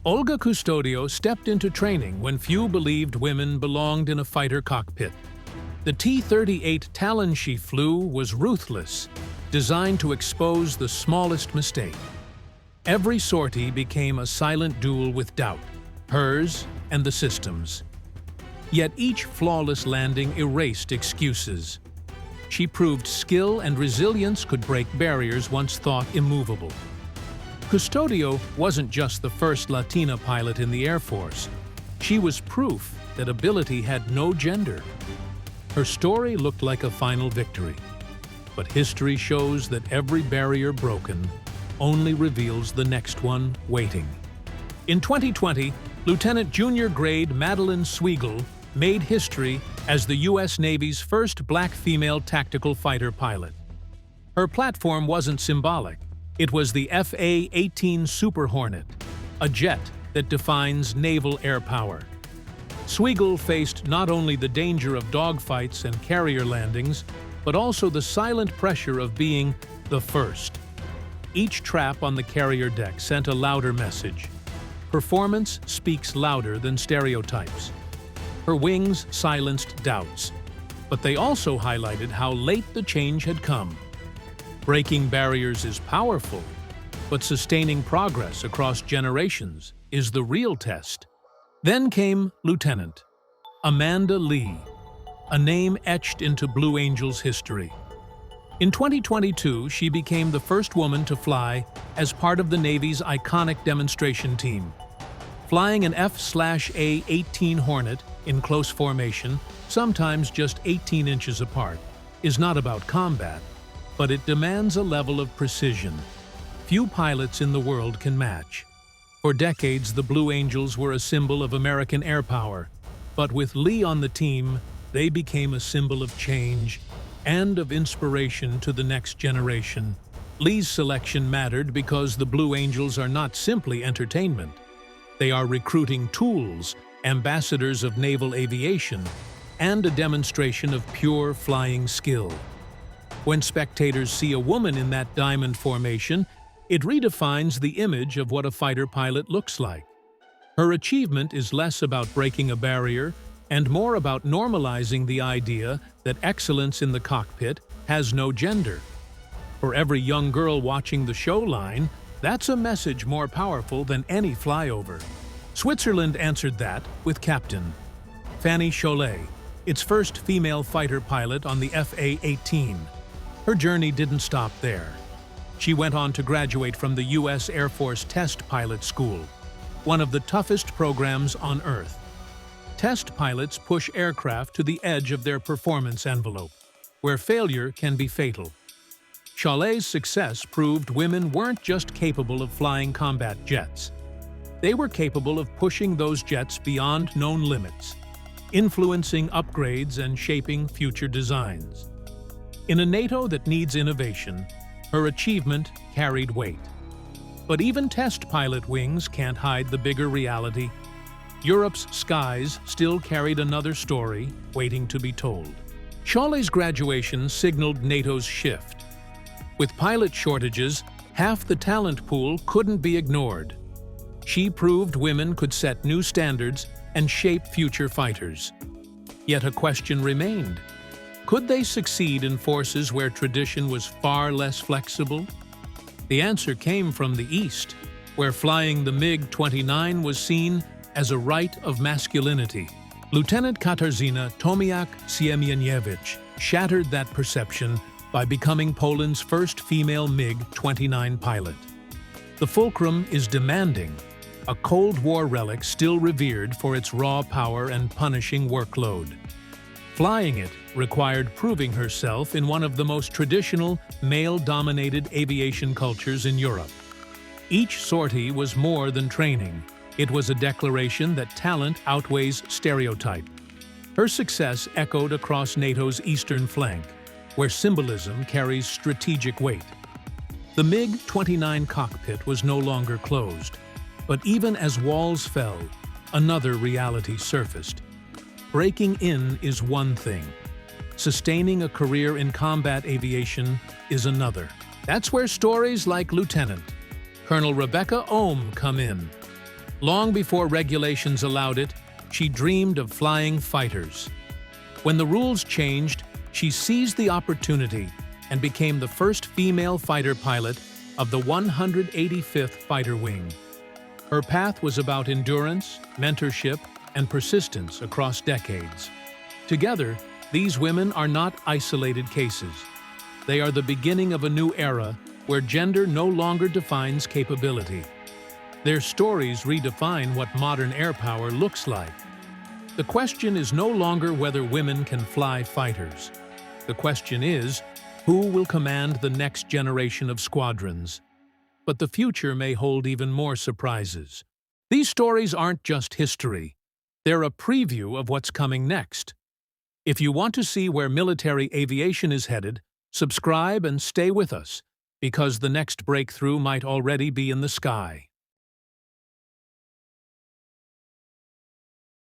Olga Custodio stepped into training when few believed women belonged in a fighter cockpit. The T-38 Talon she flew was ruthless, designed to expose the smallest mistake. Every sortie became a silent duel with doubt, hers and the system's. Yet each flawless landing erased excuses. She proved skill and resilience could break barriers once thought immovable. Custodio wasn't just the first Latina pilot in the Air Force. She was proof that ability had no gender. Her story looked like a final victory. But history shows that every barrier broken only reveals the next one waiting. In 2020, Lieutenant Junior Grade Madeline Sweigel made history as the U.S. Navy's first black female tactical fighter pilot. Her platform wasn't symbolic. It was the F/A-18 Super Hornet, a jet that defines naval air power. Sweigel faced not only the danger of dogfights and carrier landings, but also the silent pressure of being the first. Each trap on the carrier deck sent a louder message. Performance speaks louder than stereotypes. Her wings silenced doubts, but they also highlighted how late the change had come. Breaking barriers is powerful, but sustaining progress across generations is the real test. Then came Lieutenant Amanda Lee, a name etched into Blue Angels history. In 2022, she became the first woman to fly as part of the Navy's iconic demonstration team. Flying an F/A-18 Hornet in close formation, sometimes just 18 inches apart, is not about combat, but it demands a level of precision few pilots in the world can match. For decades, the Blue Angels were a symbol of American air power, but with Lee on the team, they became a symbol of change and of inspiration to the next generation. Lee's selection mattered because the Blue Angels are not simply entertainment. They are recruiting tools, ambassadors of naval aviation, and a demonstration of pure flying skill. When spectators see a woman in that diamond formation, it redefines the image of what a fighter pilot looks like. Her achievement is less about breaking a barrier and more about normalizing the idea that excellence in the cockpit has no gender. For every young girl watching the show line, that's a message more powerful than any flyover. Switzerland answered that with Captain Fanny Chollet, its first female fighter pilot on the F/A-18. Her journey didn't stop there. She went on to graduate from the U.S. Air Force Test Pilot School, one of the toughest programs on Earth. Test pilots push aircraft to the edge of their performance envelope, where failure can be fatal. Chollet's success proved women weren't just capable of flying combat jets. They were capable of pushing those jets beyond known limits, influencing upgrades and shaping future designs. In a NATO that needs innovation, her achievement carried weight. But even test pilot wings can't hide the bigger reality. Europe's skies still carried another story waiting to be told. Chollet's graduation signaled NATO's shift. With pilot shortages, half the talent pool couldn't be ignored. She proved women could set new standards and shape future fighters. Yet a question remained. Could they succeed in forces where tradition was far less flexible? The answer came from the East, where flying the MiG-29 was seen as a rite of masculinity. Lieutenant Katarzyna Tomiak-Siemieniewicz shattered that perception by becoming Poland's first female MiG-29 pilot. The Fulcrum is demanding, a Cold War relic still revered for its raw power and punishing workload. Flying it required proving herself in one of the most traditional, male-dominated aviation cultures in Europe. Each sortie was more than training. It was a declaration that talent outweighs stereotype. Her success echoed across NATO's eastern flank, where symbolism carries strategic weight. The MiG-29 cockpit was no longer closed, but even as walls fell, another reality surfaced. Breaking in is one thing. Sustaining a career in combat aviation is another. That's where stories like Lieutenant Colonel Rebecca Ohm come in. Long before regulations allowed it, she dreamed of flying fighters. When the rules changed, she seized the opportunity and became the first female fighter pilot of the 185th Fighter Wing. Her path was about endurance, mentorship, and persistence across decades. Together, these women are not isolated cases. They are the beginning of a new era where gender no longer defines capability. Their stories redefine what modern air power looks like. The question is no longer whether women can fly fighters. The question is, who will command the next generation of squadrons? But the future may hold even more surprises. These stories aren't just history. They're a preview of what's coming next. If you want to see where military aviation is headed, subscribe and stay with us, because the next breakthrough might already be in the sky.